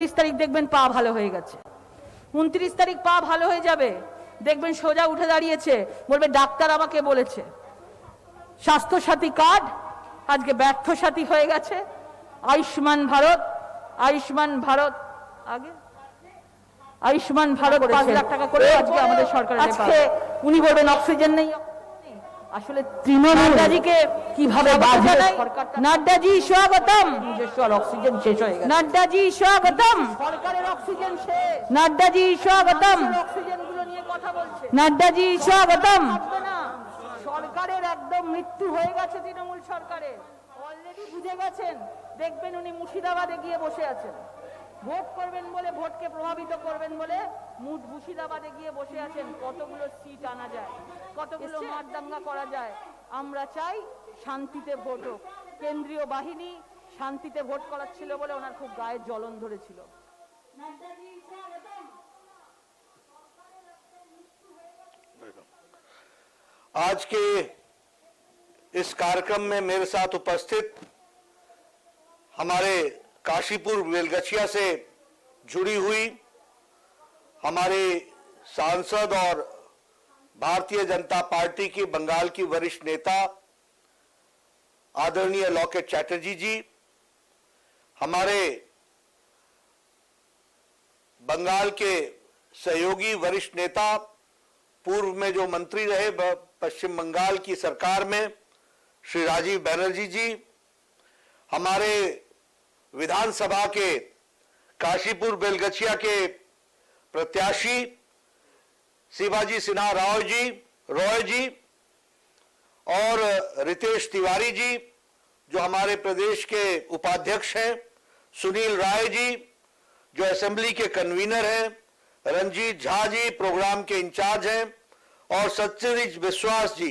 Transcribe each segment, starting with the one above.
30 তারিখ দেখবেন পা ভালো হয়ে গেছে, 29 তারিখ পা ভালো হয়ে যাবে, দেখবেন সোজা উঠে দাঁড়িয়েছে, বলবে ডাক্তার আমাকে বলেছে। স্বাস্থ্য সাথী কার্ড আজকে ব্যর্থ সাথী হয়ে গেছে। আয়ুষ্মান ভারত, আয়ুষ্মান ভারত আগে আয়ুষ্মান ভারত 5 লাখ টাকা করে আজকে আমাদের সরকারের আজকে উনি বলবেন অক্সিজেন নেই। আসলে নাড্ডাজিকে কিভাবে নাড্ডাজি স্বাগতম, নিজস্ব অক্সিজেন শেষ হয়ে গেছে। নাড্ডাজি স্বাগতম, সরকারের অক্সিজেন শেষ। নাড্ডাজি স্বাগতম, অক্সিজেন গুলো নিয়ে কথা বলছে। নাড্ডাজি স্বাগতম। সরকারের একদম মৃত্যু হয়ে গেছে, তৃণমূল সরকারের অলরেডি বুঝে গেছেন। দেখবেন উনি মুর্শিদাবাদে গিয়ে বসে আছেন, ভোট করবেন বলে, ভোটকে প্রভাবিত করবেন বলে মুর্শিদাবাদে গিয়ে বসে আছেন। কতগুলো সিট আনা যায়, কতগুলো মারদাঙ্গা করা যায়। আমরা চাই শান্তিতে ভোট হোক। কেন্দ্রীয় বাহিনী শান্তিতে ভোট করাচ্ছিল বলে ওনার খুব গায়ে জ্বলন ধরেছিল। आज के इस कार्यक्रम में मेरे साथ उपस्थित हमारे काशीपुर बेलगछिया से जुड़ी हुई हमारे सांसद और भारतीय जनता पार्टी की बंगाल की वरिष्ठ नेता आदरणीय लॉकेट चैटर्जी जी, हमारे बंगाल के सहयोगी वरिष्ठ नेता, पूर्व में जो मंत्री रहे पश्चिम बंगाल की सरकार में श्री राजीव बनर्जी जी, हमारे विधानसभा के काशीपुर बेलगछिया के प्रत्याशी शिवाजी सिन्हा रॉय जी और रितेश तिवारी जी जो हमारे प्रदेश के उपाध्यक्ष हैं, सुनील राय जी जो असेंबली के कन्वीनर हैं, रंजीत झा जी प्रोग्राम के इंचार्ज हैं और सत्यजीत विश्वास जी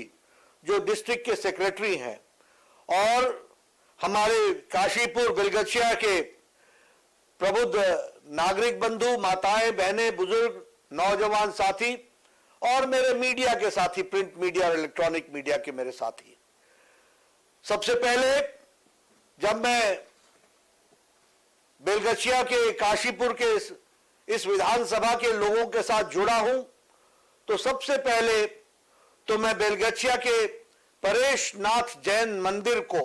जो डिस्ट्रिक्ट के सेक्रेटरी हैं, और हमारे काशीपुर बेलगछिया के प्रबुद्ध नागरिक बंधु, माताएं, बहनें, बुजुर्ग, नौजवान साथी और मेरे मीडिया के साथी, प्रिंट मीडिया और इलेक्ट्रॉनिक मीडिया के मेरे साथी। सबसे पहले जब मैं बेलगछिया के काशीपुर के इस विधानसभा के लोगों के साथ जुड़ा हूं, तो सबसे पहले तो मैं बेलगछिया के परेश नाथ जैन मंदिर को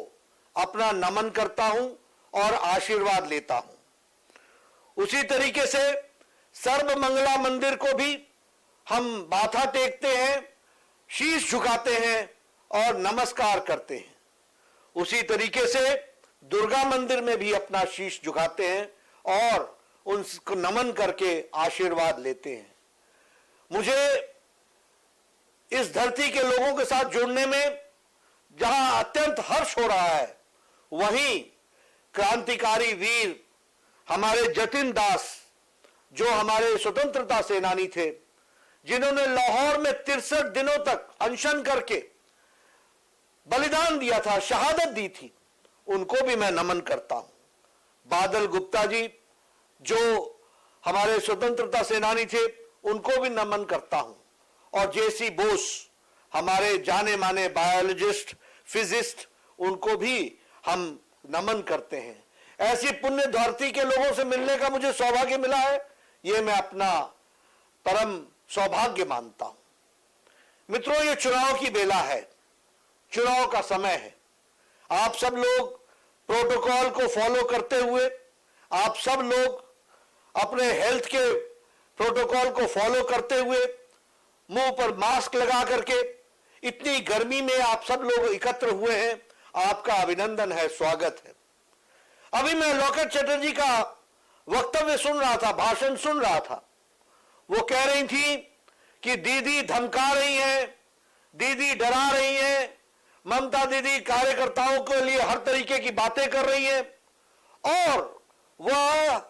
अपना नमन करता हूं और आशीर्वाद लेता हूं। उसी तरीके से सर्वमंगला मंदिर को भी हम माथा टेकते हैं, शीश झुकाते हैं और नमस्कार करते हैं। उसी तरीके से दुर्गा मंदिर में भी अपना शीश झुकाते हैं और उनको नमन करके आशीर्वाद लेते हैं। मुझे इस धरती के लोगों के साथ जुड़ने में जहां अत्यंत हर्ष हो रहा है, वहीं क्रांतिकारी वीर हमारे जतिन दास जो हमारे स्वतंत्रता सेनानी थे, जिन्होंने लाहौर में 63 दिनों तक अनशन करके बलिदान दिया था, शहादत दी थी, उनको भी मैं नमन करता हूं। बादल गुप्ता जी जो हमारे स्वतंत्रता सेनानी थे, उनको भी नमन करता हूं। और जेसी बोस हमारे जाने माने बायोलॉजिस्ट, फिजिस्ट, उनको भी हम नमन करते हैं। ऐसी पुण्य धरती के लोगों से मिलने का मुझे सौभाग्य मिला है, ये मैं अपना परम सौभाग्य मानता हूं। मित्रों, ये चुनाव की बेला है, चुनाव का समय है। आप सब लोग प्रोटोकॉल को फॉलो करते हुए, आप सब लोग अपने हेल्थ के प्रोटोकॉल को फॉलो करते हुए, मुंह पर मास्क लगा करके इतनी गर्मी में आप सब लोग एकत्र हुए हैं, आपका अभिनंदन है, स्वागत है। अभी मैं लॉकेट चैटर्जी का वक्तव्य सुन रहा था, भाषण सुन रहा था। वो कह रही थी कि दीदी धमका रही हैं, दीदी डरा रही हैं, ममता दीदी कार्यकर्ताओं के लिए हर तरीके की बातें कर रही हैं, और वह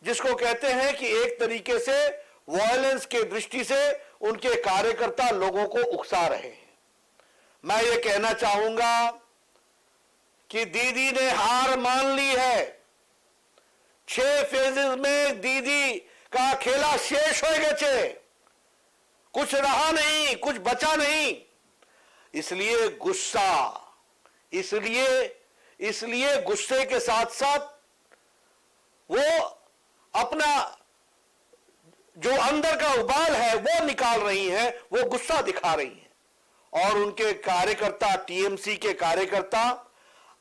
जिसको कहते हैं कि एक तरीके से वायलेंस के दृष्टि से उनके कार्यकर्ता लोगों को उकसा रहे हैं। मैं ये कहना चाहूंगा कि दीदी ने हार मान ली है। 6 फेजेस में दीदी का खेला शेष हो गए, कुछ रहा नहीं, कुछ बचा नहीं। इसलिए गुस्सा, इसलिए गुस्से के साथ साथ वो अपना जो अंदर का उबाल है वो निकाल रही हैं, वो गुस्सा दिखा रही हैं। और उनके कार्यकर्ता, टीएमसी के कार्यकर्ता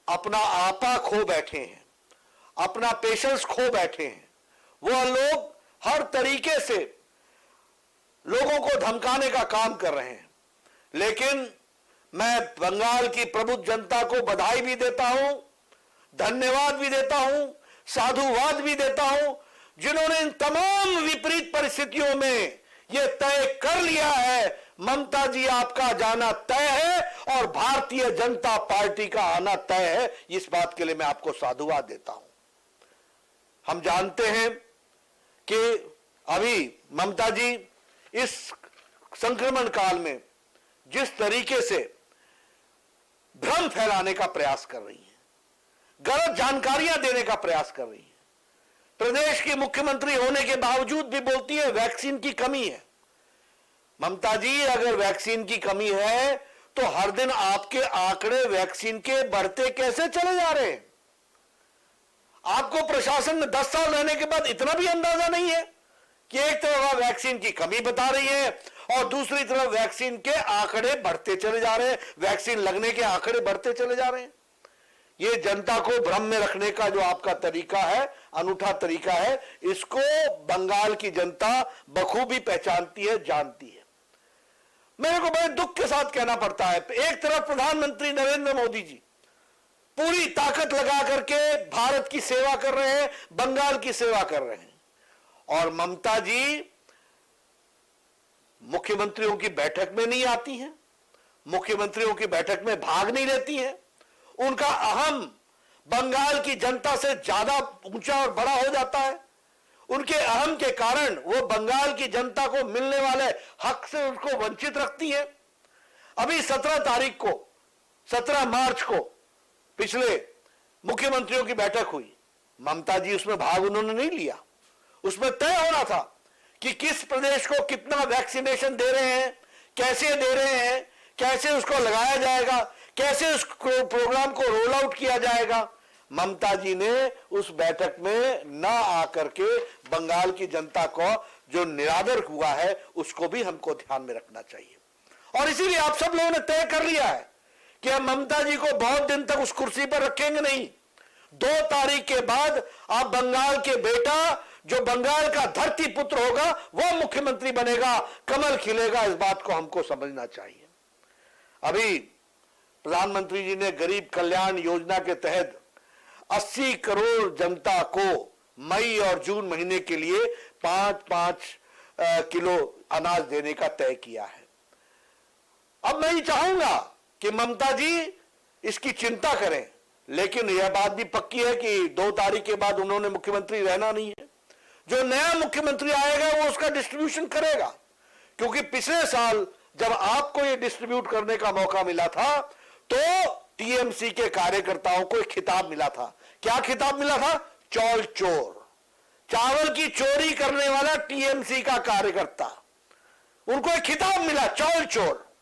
अपना आपा खो बैठे हैं, अपना पेशेंस खो बैठे हैं। वह लोग हर तरीके से लोगों को धमकाने का काम कर रहे हैं। लेकिन मैं बंगाल की प्रबुद्ध जनता को बधाई भी देता हूं, धन्यवाद भी देता हूं, साधुवाद भी देता हूं, जिन्होंने इन तमाम विपरीत परिस्थितियों में यह तय कर लिया है, ममता जी आपका जाना तय है और भारतीय जनता पार्टी का आना तय है। इस बात के लिए मैं आपको साधुवाद देता हूं। हम जानते हैं कि अभी ममता जी इस संक्रमण काल में जिस तरीके से भ्रम फैलाने का प्रयास कर रही हैं, गलत जानकारियां देने का प्रयास कर रही हैं, प्रदेश की मुख्यमंत्री होने के बावजूद भी बोलती है वैक्सीन की कमी है। ममता जी, अगर वैक्सीन की कमी है तो हर दिन आपके आंकड़े वैक्सीन के बढ़ते कैसे चले जा रहे हैं? आपको प्रशासन में 10 साल रहने के बाद इतना भी अंदाजा नहीं है कि एक तरफ वैक्सीन की कमी बता रही है और दूसरी तरफ वैक्सीन के आंकड़े बढ़ते चले जा रहे हैं, वैक्सीन लगने के आंकड़े बढ़ते चले जा रहे हैं। ये जनता को भ्रम में रखने का जो आपका तरीका है, अनूठा तरीका है, इसको बंगाल की जनता बखूबी पहचानती है, जानती है। मेरे को बड़े दुख के साथ कहना पड़ता है, एक तरफ प्रधानमंत्री नरेंद्र मोदी जी पूरी ताकत लगा करके भारत की सेवा कर रहे हैं, बंगाल की सेवा कर रहे हैं, और ममता जी मुख्यमंत्रियों की बैठक में नहीं आती हैं, मुख्यमंत्रियों की बैठक में भाग नहीं लेती हैं। उनका अहम बंगाल की जनता से ज्यादा ऊंचा और बड़ा हो जाता है। उनके अहम के कारण वो बंगाल की जनता को मिलने वाले हक से उसको वंचित रखती है। अभी 17 मार्च को पिछले मुख्यमंत्रियों की बैठक हुई, ममता जी उसमें भाग उन्होंने नहीं लिया। उसमें तय होना था कि किस प्रदेश को कितना वैक्सीनेशन दे रहे हैं, कैसे दे रहे हैं, कैसे उसको लगाया जाएगा, कैसे उस प्रोग्राम को रोल आउट किया जाएगा। ममता जी ने उस बैठक में न आकर के बंगाल की जनता को जो निरादर हुआ है उसको भी हमको ध्यान में रखना चाहिए। और इसीलिए आप सब लोगों ने तय कर लिया है कि हम ममता जी को बहुत दिन तक उस कुर्सी पर रखेंगे नहीं। 2 तारीख के बाद आप बंगाल के बेटा, जो बंगाल का धरती पुत्र होगा, वो मुख्यमंत्री बनेगा, कमल खिलेगा। इस बात को हमको समझना चाहिए। अभी प्रधानमंत्री जी ने गरीब कल्याण योजना के तहत 80 करोड़ जनता को मई और जून महीने के लिए 5-5 किलो अनाज देने का तय किया है। अब मैं ये चाहूंगा कि ममता जी इसकी चिंता करें, लेकिन यह बात भी पक्की है कि 2 तारीख के बाद उन्होंने मुख्यमंत्री रहना नहीं है। जो नया मुख्यमंत्री आएगा वो उसका डिस्ट्रीब्यूशन करेगा, क्योंकि पिछले साल जब आपको ये डिस्ट्रीब्यूट करने का मौका मिला था तो टीएमसी के कार्यकर्ताओं को एक खिताब मिला था। क्या खिताब मिला था? चौल चोर। चावल की चोरी करने वाला टीएमसी का कार्यकर्ता, उनको एक खिताब मिला, चौल चोर।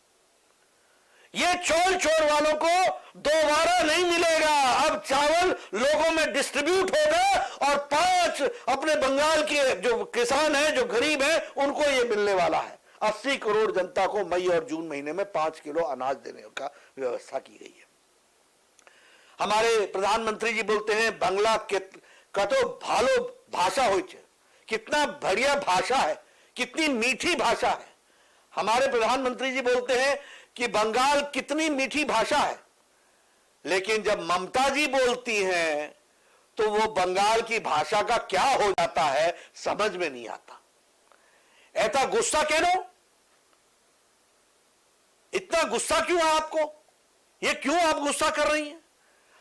ये चौल चोर वालों को दोबारा नहीं मिलेगा। अब चावल लोगों में डिस्ट्रीब्यूट होगा और 5 अपने बंगाल के जो किसान हैं, जो गरीब हैं, उनको ये मिलने वाला है। 80 करोड़ जनता को मई और जून महीने में 5 किलो अनाज देने का व्यवस्था की गई है। हमारे प्रधानमंत्री जी बोलते हैं बांग्ला का तो भालो भाषा हो, कितना बढ़िया भाषा है, कितनी मीठी भाषा है। हमारे प्रधानमंत्री जी बोलते हैं कि बंगाल कितनी मीठी भाषा है, लेकिन जब ममता जी बोलती हैं तो वो बंगाल की भाषा का क्या हो जाता है समझ में नहीं आता। ऐसा गुस्सा क्यों? इतना गुस्सा क्यों है आपको? ये क्यों आप गुस्सा कर रही हैं?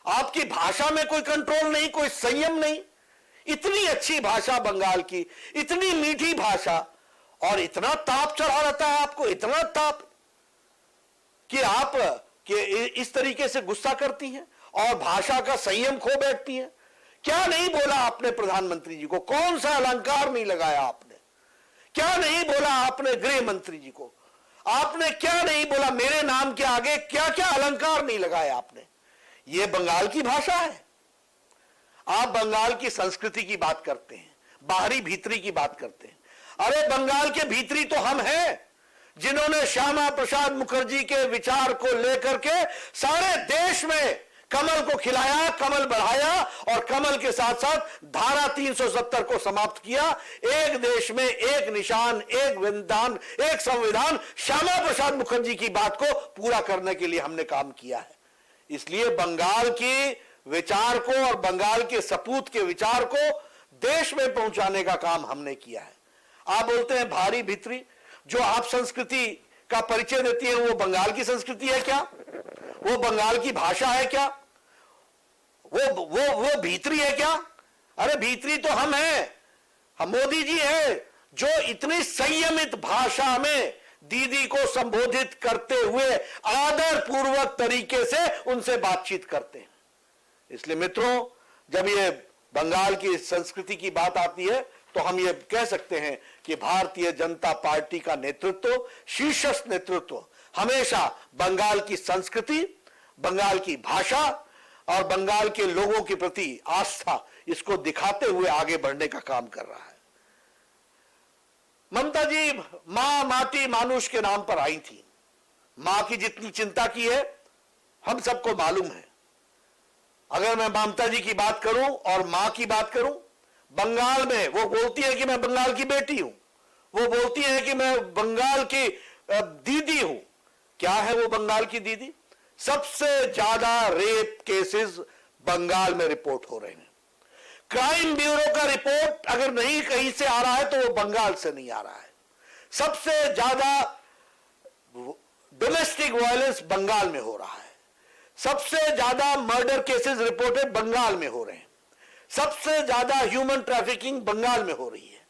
आपकी भाषा में कोई कंट्रोल नहीं, कोई संयम नहीं। इतनी अच्छी भाषा बंगाल की, इतनी मीठी भाषा, और इतना ताप चढ़ा रहता है आपको, इतना ताप कि आप इस तरीके से गुस्सा करती हैं और भाषा का संयम खो बैठती हैं। क्या नहीं बोला आपने प्रधानमंत्री जी को? कौन सा अलंकार नहीं लगाया आपने? क्या नहीं बोला आपने गृह मंत्री जी को? आपने क्या नहीं बोला? मेरे नाम के आगे क्या क्या अलंकार नहीं लगाया आपने? यह बंगाल की भाषा है। आप बंगाल की संस्कृति की बात करते हैं, बाहरी भीतरी की बात करते हैं। अरे बंगाल के भीतरी तो हम हैं, जिन्होंने श्यामा प्रसाद मुखर्जी के विचार को लेकर के सारे देश में कमल को खिलाया, कमल बढ़ाया और कमल के साथ साथ धारा 370 को समाप्त किया। एक देश में एक निशान, एक विधान, एक संविधान, श्यामा प्रसाद मुखर्जी की बात को पूरा करने के लिए हमने काम किया है। इसलिए बंगाल की विचार को और बंगाल के सपूत के विचार को देश में पहुंचाने का काम हमने किया है। आप बोलते हैं भारी भीतरी, जो आप संस्कृति का परिचय देती है वो बंगाल की संस्कृति है क्या? वो बंगाल की भाषा है क्या? वो भीतरी है क्या? अरे भीतरी तो हम हैं, हम मोदी जी हैं जो इतनी संयमित भाषा में दीदी को संबोधित करते हुए आदर पूर्वक तरीके से उनसे बातचीत करते हैं। इसलिए मित्रों, जब ये बंगाल की संस्कृति की बात आती है तो हम ये कह सकते हैं कि भारतीय जनता पार्टी का नेतृत्व, शीर्षस्थ नेतृत्व हमेशा बंगाल की संस्कृति, बंगाल की भाषा और बंगाल के लोगों के प्रति आस्था, इसको दिखाते हुए आगे बढ़ने का काम कर रहा है। ममता जी मां माटी मानुष के नाम पर आई थी। मां की जितनी चिंता की है हम सबको मालूम है। अगर मैं ममता जी की बात करूं और मां की बात करूं, बंगाल में वो बोलती है कि मैं बंगाल की बेटी हूं, वो बोलती है कि मैं बंगाल की दीदी हूं। क्या है वो बंगाल की दीदी? सबसे ज्यादा रेप केसेस बंगाल में रिपोर्ट हो रहे हैं। क्राइम ब्यूरो का रिपोर्ट अगर नहीं कहीं से आ रहा है तो वो बंगाल से नहीं आ रहा है। सबसे ज्यादा डोमेस्टिक वायलेंस बंगाल में हो रहा है। सबसे ज्यादा मर्डर केसेस रिपोर्टेड बंगाल में हो रहे हैं। सबसे ज्यादा ह्यूमन ट्रैफिकिंग बंगाल में हो रही है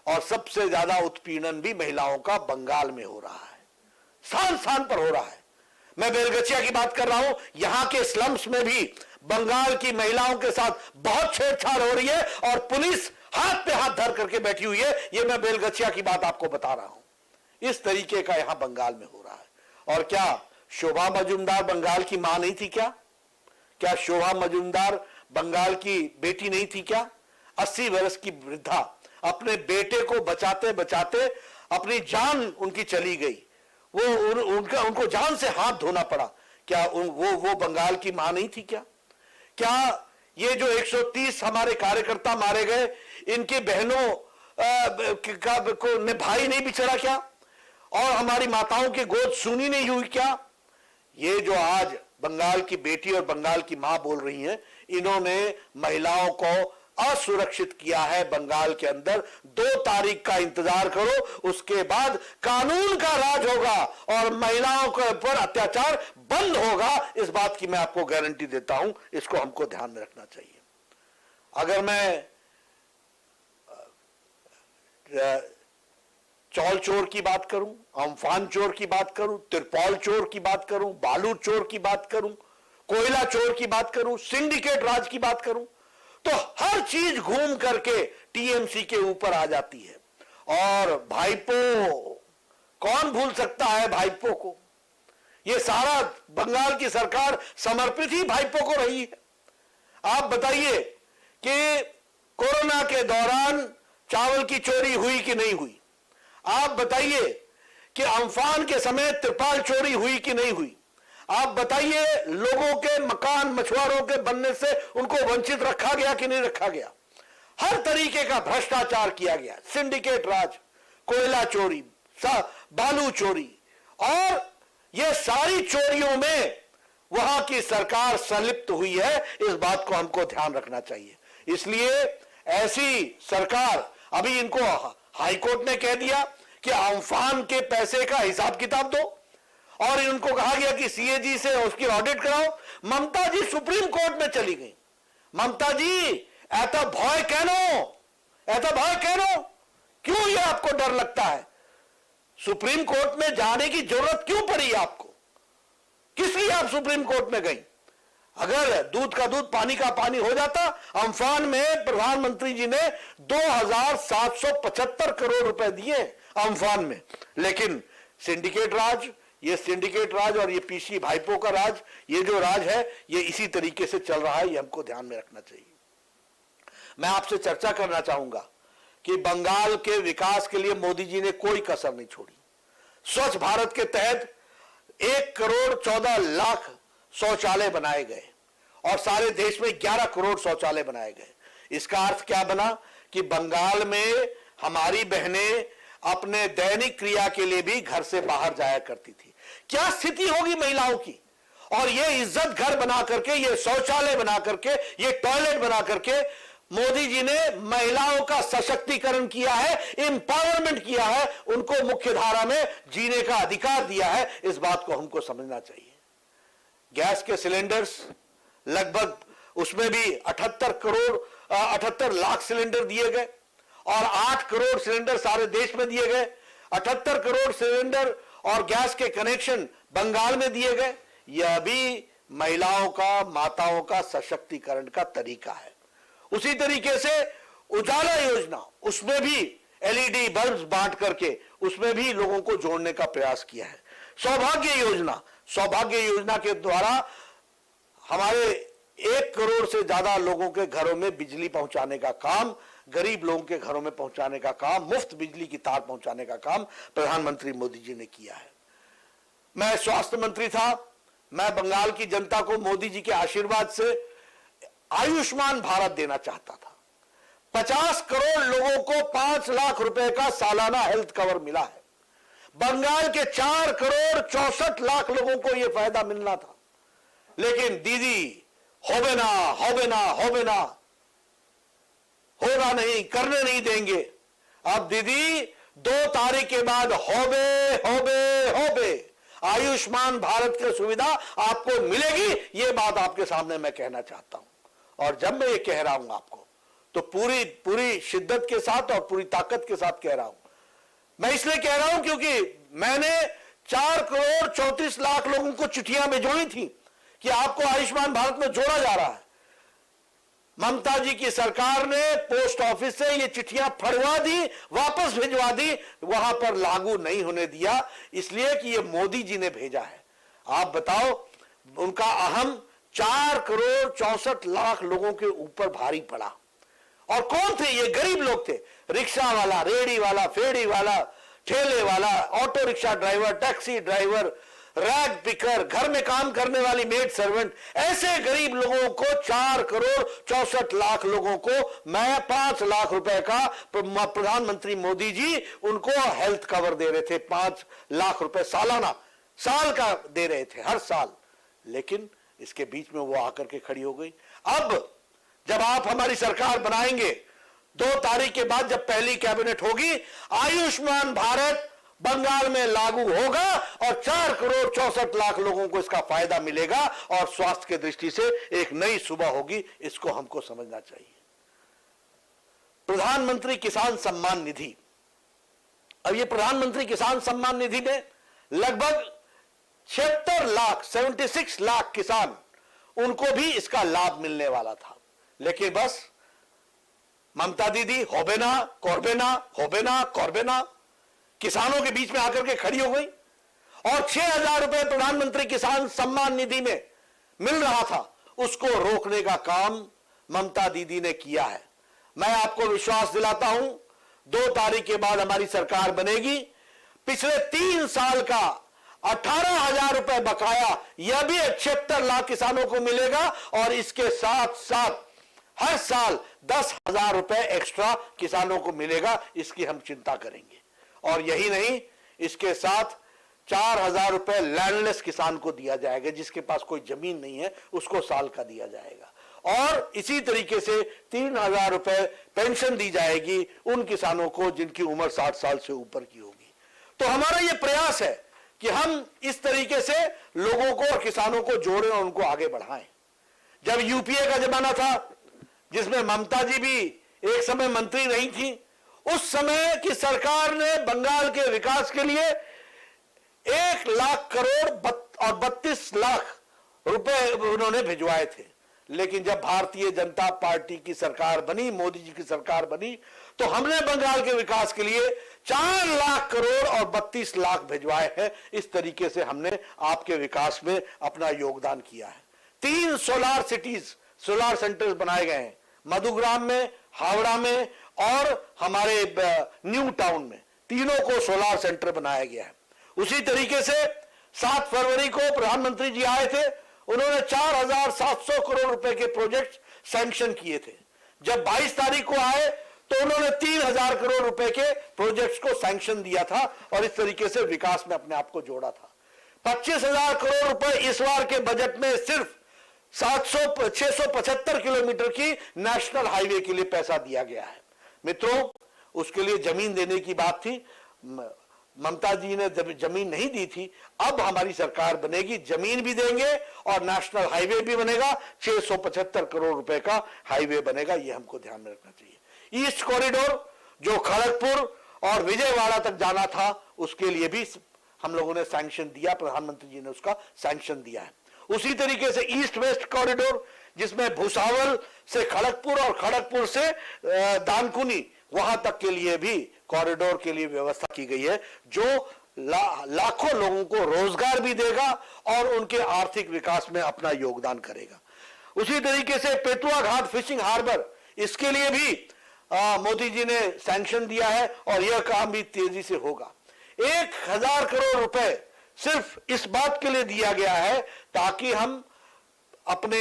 और सबसे ज्यादा उत्पीड़न भी महिलाओं का बंगाल में हो रहा है। स्थान स्थान पर हो रहा है। मैं बेलगछिया की बात कर रहा हूं, यहां के स्लम्स में भी बंगाल की महिलाओं के साथ बहुत छेड़छाड़ हो रही है और पुलिस हाथ पे हाथ धर करके बैठी हुई है। यह मैं बेलगछिया की बात आपको बता रहा हूं। इस तरीके का यहां बंगाल में हो रहा है। और क्या शोभा मजुमदार बंगाल की मां नहीं थी क्या? क्या शोभा मजुमदार बंगाल की बेटी नहीं थी क्या? 80 वर्ष की वृद्धा अपने बेटे को बचाते बचाते अपनी जान उनकी चली गई। उनको जान से हाथ धोना पड़ा। क्या वो बंगाल की मां नहीं थी क्या? क्या ये जो 130 हमारे कार्यकर्ता मारे गए, इनकी बहनों को ने भाई नहीं बिछड़ा क्या? और हमारी माताओं की गोद सुनी नहीं हुई क्या? ये जो आज बंगाल की बेटी और बंगाल की मां बोल रही हैं, इन्होंने महिलाओं को असुरक्षित किया है बंगाल के अंदर। 2 तारीख का इंतजार करो, उसके बाद कानून का राज होगा और महिलाओं के ऊपर अत्याचार बंद होगा। इस बात की मैं आपको गारंटी देता हूं। इसको हमको ध्यान में रखना चाहिए। अगर मैं चौल चोर की बात करूं, अम्फान चोर की बात करूं, तिरपाल चोर की बात करूं, बालू चोर की बात करूं, कोयला चोर की बात करूं, सिंडिकेट राज की बात करूं, तो हर चीज घूम करके टीएमसी के ऊपर आ जाती है। और भाईपो, कौन भूल सकता है भाईपो को? ये सारा बंगाल की सरकार समर्पित ही भाईपो को रही है। आप बताइए कि कोरोना के दौरान चावल की चोरी हुई कि नहीं हुई? आप बताइए कि अम्फान के समय त्रिपाल चोरी हुई कि नहीं हुई? आप बताइए लोगों के मकान मछुआरों के बनने से उनको वंचित रखा गया कि नहीं रखा गया? हर तरीके का भ्रष्टाचार किया गया। सिंडिकेट राज, कोयला चोरी, बालू चोरी, और ये सारी चोरियों में वहां की सरकार संलिप्त हुई है। इस बात को हमको ध्यान रखना चाहिए। इसलिए ऐसी सरकार, अभी इनको हाईकोर्ट ने कह दिया कि अम्फान के पैसे का हिसाब किताब दो और इनको कहा गया कि सीएजी से उसकी ऑडिट कराओ। ममता जी सुप्रीम कोर्ट में चली गई। ममता जी ऐसा भय कहनो, क्यों ये आपको डर लगता है? सुप्रीम कोर्ट में जाने की जरूरत क्यों पड़ी आपको? किस लिए आप सुप्रीम कोर्ट में गई? अगर दूध का दूध पानी का पानी हो जाता। अम्फान में प्रधानमंत्री जी ने 2775 करोड़ रुपए दिए अम्फान में, लेकिन सिंडिकेट राज, ये सिंडिकेट राज और ये पीसी भाईपो का राज, ये जो राज है ये इसी तरीके से चल रहा है। ये हमको ध्यान में रखना चाहिए। मैं आपसे चर्चा करना चाहूंगा कि बंगाल के विकास के लिए मोदी जी ने कोई कसर नहीं छोड़ी। स्वच्छ भारत के तहत 1,14,00,000 शौचालय बनाए गए और सारे देश में 11 करोड़ शौचालय बनाए गए। इसका अर्थ क्या बना कि बंगाल में हमारी बहनें अपने दैनिक क्रिया के लिए भी घर से बाहर जाया करती थी। क्या स्थिति होगी महिलाओं की? और ये इज्जत घर बना करके, ये शौचालय बना करके, ये टॉयलेट बना करके मोदी जी ने महिलाओं का सशक्तिकरण किया है, एम्पावरमेंट किया है, उनको मुख्य धारा में जीने का अधिकार दिया है। इस बात को हमको समझना चाहिए। गैस के सिलेंडर्स लगभग उसमें भी 78 लाख सिलेंडर दिए गए और 8 करोड़ सिलेंडर सारे देश में दिए गए। 78 करोड़ सिलेंडर और गैस के कनेक्शन बंगाल में दिए गए। यह भी महिलाओं का, माताओं का सशक्तिकरण का तरीका है। उसी तरीके से उजाला योजना, उसमें भी एलईडी बल्ब बांट करके उसमें भी लोगों को जोड़ने का प्रयास किया है। सौभाग्य योजना के द्वारा हमारे 1 करोड़ से ज्यादा लोगों के घरों में बिजली पहुंचाने का काम, गरीब लोगों के घरों में पहुंचाने का काम, मुफ्त बिजली की तार पहुंचाने का काम प्रधानमंत्री मोदी जी ने किया है। मैं स्वास्थ्य मंत्री था। मैं बंगाल की जनता को मोदी जी के आशीर्वाद से आयुष्मान भारत देना चाहता था। 50 करोड़ लोगों को 5 लाख रुपए का सालाना हेल्थ कवर मिला है। बंगाल के 4 करोड़ 64 लाख लोगों को यह फायदा मिलना था। लेकिन दीदी होबे ना होगा नहीं, करने नहीं देंगे। अब दीदी 2 तारीख के बाद होबे आयुष्मान भारत की सुविधा आपको मिलेगी। यह बात आपके सामने मैं कहना चाहता हूं। और जब मैं ये कह रहा हूं आपको, तो पूरी शिद्दत के साथ और पूरी ताकत के साथ कह रहा हूं। मैं इसलिए कह रहा हूं क्योंकि मैंने 4 करोड़ 34 लाख लोगों को चिट्ठियां भिजवाई थी कि आपको आयुष्मान भारत में जोड़ा जा रहा है। ममता जी की सरकार ने पोस्ट ऑफिस से ये चिट्ठियां फड़वा दी, वापस भिजवा दी, वहां पर लागू नहीं होने दिया, इसलिए कि ये मोदी जी ने भेजा है। आप बताओ, उनका अहम 4 करोड़ 64 लाख लोगों के ऊपर भारी पड़ा। और कौन थे ये? गरीब लोग थे। रिक्शा वाला, रेहड़ी वाला, फेड़ी वाला, ठेले वाला, auto rickshaw driver, taxi driver, rag picker, घर में काम करने वाली मेड सर्वेंट, ऐसे गरीब लोगों को 4 करोड़ 64 लाख लोगों को मैं 5 लाख रुपए का प्रधानमंत्री मोदी जी उनको हेल्थ कवर दे रहे थे। 5 लाख रुपए सालाना, साल का दे रहे थे, हर साल। लेकिन इसके बीच में वो आकर के खड़ी हो गई। अब जब आप हमारी सरकार बनाएंगे, 2 तारीख के बाद जब पहली कैबिनेट होगी, आयुष्मान भारत बंगाल में लागू होगा और 4 करोड़ 64 लाख लोगों को इसका फायदा मिलेगा और स्वास्थ्य की दृष्टि से एक नई सुबह होगी। इसको हमको समझना चाहिए। प्रधानमंत्री किसान सम्मान निधि, अब ये प्रधानमंत्री किसान सम्मान निधि में लगभग 76 लाख किसान, उनको भी इसका लाभ मिलने वाला था। लेकिन बस ममता दीदी होबे ना किसानों के बीच में आकर के खड़ी हो गई और 6,000 रुपए प्रधानमंत्री किसान सम्मान निधि में मिल रहा था, उसको रोकने का काम ममता दीदी ने किया है। मैं आपको विश्वास दिलाता हूं, 2 तारीख के बाद हमारी सरकार बनेगी। पिछले 3 साल का 18,000 रुपए बकाया यह भी 76 लाख किसानों को मिलेगा और इसके साथ साथ हर साल 10,000 रुपए एक्स्ट्रा किसानों को मिलेगा। इसकी हम चिंता करेंगे। और यही नहीं, इसके साथ 4,000 रुपए लैंडलेस किसान को दिया जाएगा, जिसके पास कोई जमीन नहीं है, उसको साल का दिया जाएगा। और इसी तरीके से 3,000 रुपए पेंशन दी जाएगी उन किसानों को जिनकी उम्र 60 साल से ऊपर की होगी। तो हमारा यह प्रयास है कि हम इस तरीके से लोगों को और किसानों को जोड़ें और उनको आगे बढ़ाएं। जब यूपीए का जमाना था, जिसमें ममता जी भी एक समय मंत्री रही थी, उस समय की सरकार ने बंगाल के विकास के लिए 1 लाख करोड़ और 32 लाख रुपए उन्होंने भिजवाए थे। लेकिन जब भारतीय जनता पार्टी की सरकार बनी, मोदी जी की सरकार बनी, तो हमने बंगाल के विकास के लिए 4 लाख करोड़ और 32 लाख भिजवाए हैं। इस तरीके से हमने आपके विकास में अपना योगदान किया है। 3 सोलार सिटीज, सोलार सेंटर्स बनाए गए हैं, मधुग्राम में, हावड़ा में और हमारे न्यू टाउन में, तीनों को सोलार सेंटर बनाया गया है। उसी तरीके से 7 फरवरी को प्रधानमंत्री जी आए थे, उन्होंने 4,700 करोड़ रुपए के प्रोजेक्ट सैंक्शन किए थे। जब 22 तारीख को आए तो उन्होंने 3,000 करोड़ रुपए के प्रोजेक्ट्स को सैंक्शन दिया था और इस तरीके से विकास में अपने आप को जोड़ा था। 25,000 करोड़ रुपए इस बार के बजट में सिर्फ 675 किलोमीटर की नेशनल हाईवे के लिए पैसा दिया गया है। मित्रों, उसके लिए जमीन देने की बात थी, ममता जी ने जमीन नहीं दी थी। अब हमारी सरकार बनेगी, जमीन भी देंगे और नेशनल हाईवे भी बनेगा, 675 करोड़ रुपए का हाईवे बनेगा। यह हमको ध्यान में रखना चाहिए। ईस्ट कॉरिडोर जो खड़गपुर और विजयवाड़ा तक जाना था, उसके लिए भी हम लोगों ने सैंक्शन दिया, प्रधानमंत्री जी ने उसका सैंक्शन दिया है। उसी तरीके से ईस्ट वेस्ट कॉरिडोर, जिसमें भुसावल से खड़गपुर और खड़गपुर से दानकुनी वहां तक के लिए भी कॉरिडोर के लिए व्यवस्था की गई है, जो लाखों लोगों को रोजगार भी देगा और उनके आर्थिक विकास में अपना योगदान करेगा। उसी तरीके से पेटुआ घाट फिशिंग हार्बर, इसके लिए भी मोदी जी ने सैंक्शन दिया है और यह काम भी तेजी से होगा। 1,000 करोड़ रुपए सिर्फ इस बात के लिए दिया गया है ताकि हम अपने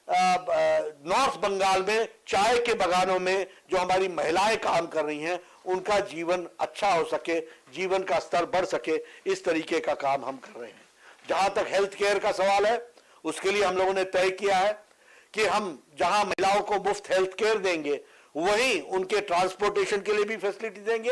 नॉर्थ बंगाल में चाय के बागानों में जो हमारी महिलाएं काम कर रही हैं, उनका जीवन अच्छा हो सके, जीवन का स्तर बढ़ सके, इस तरीके का काम हम कर रहे हैं। जहां तक हेल्थ केयर का सवाल है, उसके लिए हम लोगों ने तय किया है कि हम जहां महिलाओं को मुफ्त हेल्थ केयर देंगे, वहीं उनके ट्रांसपोर्टेशन के लिए भी फैसिलिटी देंगे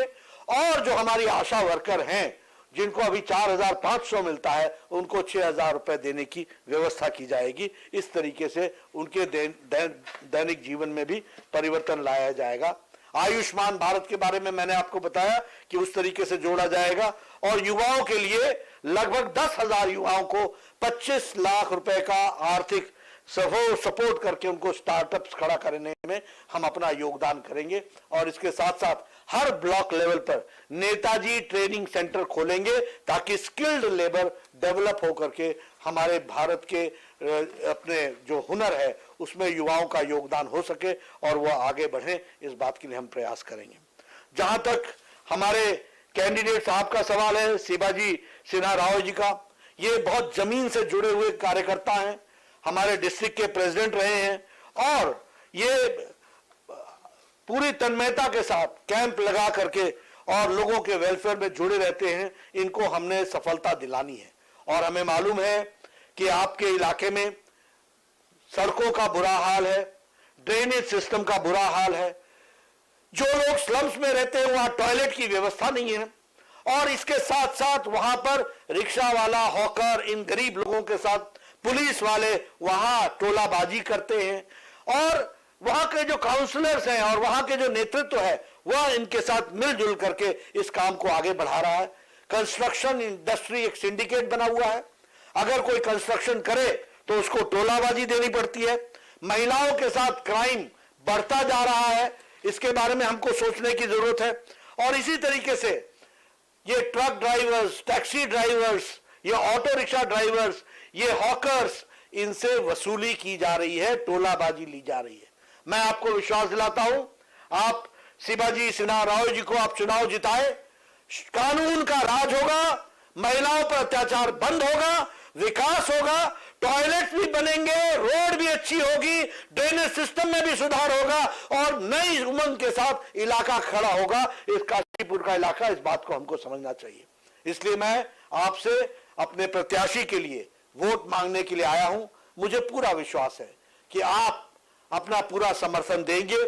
और जो हमारी आशा वर्कर हैं, जिनको अभी 4,500 मिलता है, उनको 6,000 रुपए देने की व्यवस्था की जाएगी। इस तरीके से उनके दैनिक जीवन में भी परिवर्तन लाया जाएगा। आयुष्मान भारत के बारे में मैंने आपको बताया कि उस तरीके से जोड़ा जाएगा और युवाओं के लिए लगभग 10,000 युवाओं को 25 लाख रुपए का आर्थिक सपोर्ट करके उनको स्टार्टअप्स खड़ा करने में हम अपना योगदान करेंगे। और इसके साथ साथ हर ब्लॉक लेवल पर नेताजी ट्रेनिंग सेंटर खोलेंगे ताकि स्किल्ड लेबर डेवलप होकर के हमारे भारत के अपने जो हुनर है उसमें युवाओं का योगदान हो सके और वह आगे बढ़े, इस बात के लिए हम प्रयास करेंगे। जहां तक हमारे कैंडिडेट साहब का सवाल है, शिवाजी सिन्हा राव जी का, ये बहुत जमीन से जुड़े हुए कार्यकर्ता हैं, हमारे डिस्ट्रिक्ट के प्रेसिडेंट रहे हैं और ये पूरी तन्मयता के साथ कैंप लगा करके और लोगों के वेलफेयर में जुड़े रहते हैं। इनको हमने सफलता दिलानी है और हमें मालूम है कि आपके इलाके में सड़कों का बुरा हाल है, ड्रेनेज सिस्टम का बुरा हाल है, जो लोग स्लम्स में रहते हैं वहां टॉयलेट की व्यवस्था नहीं है और इसके साथ साथ वहां पर रिक्शा वाला, हॉकर, इन गरीब लोगों के साथ पुलिस वाले वहां टोलाबाजी करते हैं और वहां के जो काउंसलर्स हैं और वहां के जो नेतृत्व है वह इनके साथ मिलजुल करके इस काम को आगे बढ़ा रहा है। कंस्ट्रक्शन इंडस्ट्री एक सिंडिकेट बना हुआ है, अगर कोई कंस्ट्रक्शन करे तो उसको टोलाबाजी देनी पड़ती है। महिलाओं के साथ क्राइम बढ़ता जा रहा है, इसके बारे में हमको सोचने की जरूरत है। और इसी तरीके से ये ट्रक ड्राइवर्स, टैक्सी ड्राइवर्स, ये ऑटो रिक्शा ड्राइवर्स, ये हॉकर्स, इनसे वसूली की जा रही है, टोलाबाजी ली जा रही है। मैं आपको विश्वास दिलाता हूं, आप शिवाजी सिन्हा राव जी को आप चुनाव जिताए, कानून का राज होगा, महिलाओं पर अत्याचार बंद होगा, विकास होगा, टॉयलेट भी बनेंगे, रोड भी अच्छी होगी, ड्रेनेज सिस्टम में भी सुधार होगा और नई उमंग के साथ इलाका खड़ा होगा। इस काशीपुर का इलाका, इस बात को हमको समझना चाहिए। इसलिए मैं आपसे अपने प्रत्याशी के लिए वोट मांगने के लिए आया हूं। मुझे पूरा विश्वास है कि आप अपना पूरा समर्थन देंगे,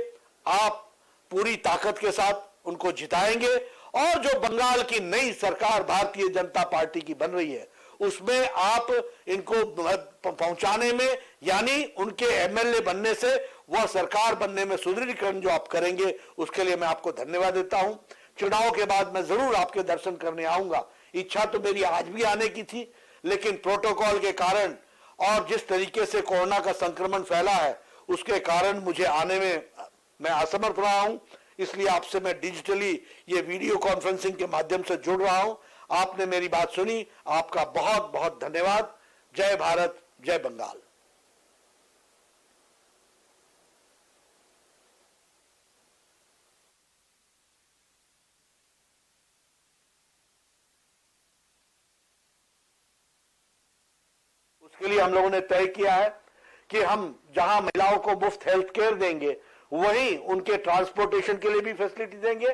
आप पूरी ताकत के साथ उनको जिताएंगे और जो बंगाल की नई सरकार भारतीय जनता पार्टी की बन रही है उसमें आप इनको पहुंचाने में, यानी उनके एमएलए बनने से वह सरकार बनने में सुदृढ़ीकरण जो आप करेंगे, उसके लिए मैं आपको धन्यवाद देता हूं। चुनाव के बाद मैं जरूर आपके दर्शन करने आऊंगा। इच्छा तो मेरी आज भी आने की थी, लेकिन प्रोटोकॉल के कारण और जिस तरीके से कोरोना का संक्रमण फैला है उसके कारण मुझे आने में मैं असमर्थ रहा हूं। इसलिए आपसे मैं डिजिटली ये वीडियो कॉन्फ्रेंसिंग के माध्यम से जुड़ रहा हूं। आपने मेरी बात सुनी, आपका बहुत बहुत धन्यवाद। जय भारत, जय बंगाल। के लिए हम लोगों ने तय किया है कि हम जहां महिलाओं को मुफ्त हेल्थ केयर देंगे वहीं उनके ट्रांसपोर्टेशन के लिए भी फैसिलिटी देंगे,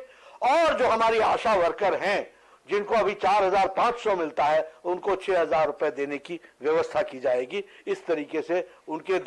और जो हमारी आशा वर्कर हैं जिनको अभी 4,500 मिलता है उनको 6,000 रुपए देने की व्यवस्था की जाएगी। इस तरीके से उनके